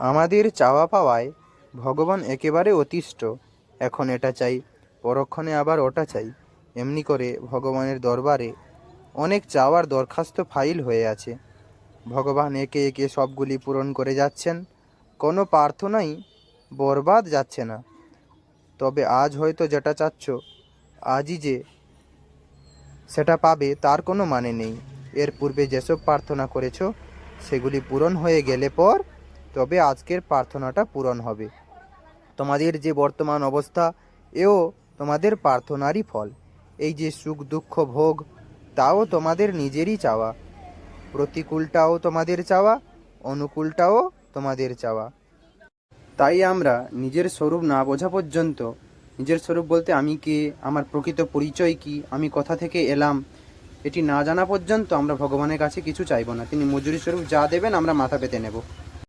আমাদের চাওয়া পাওয়ায় ভগবান একেবারে অতিষ্ঠ। এখন এটা চাই, পরক্ষণে আবার ওটা চাই। এমনি করে ভগবানের দরবারে অনেক চাওয়ার দরখাস্ত ফাইল হয়ে আছে। ভগবান একে একে সবগুলি পূরণ করে যাচ্ছেন, কোনো প্রার্থনাই বরবাদ যাচ্ছে না। তবে আজ হয়তো যেটা চাচ্ছ, আজই যে সেটা পাবে তার কোনো মানে নেই। এর পূর্বে যেসব প্রার্থনা করেছো সেগুলি পূরণ হয়ে গেলে পর তবে আজকের প্রার্থনাটা পূরণ হবে। তোমাদের যে বর্তমান অবস্থা, এও তোমাদের প্রার্থনারই ফল। এই যে সুখ দুঃখ ভোগ, তাও তোমাদের নিজেরই চাওয়া। প্রতিকূলটাও তোমাদের চাওয়া, অনুকূলটাও তোমাদের চাওয়া। তাই আমরা নিজের স্বরূপ না বোঝা পর্যন্ত, নিজের স্বরূপ বলতে আমি কে, আমার প্রকৃত পরিচয় কি, আমি কোথা থেকে এলাম, এটি না জানা পর্যন্ত আমরা ভগবানের কাছে কিছু চাইব না। তিনি মজুরি স্বরূপ যা দেবেন আমরা মাথা পেতে নেব।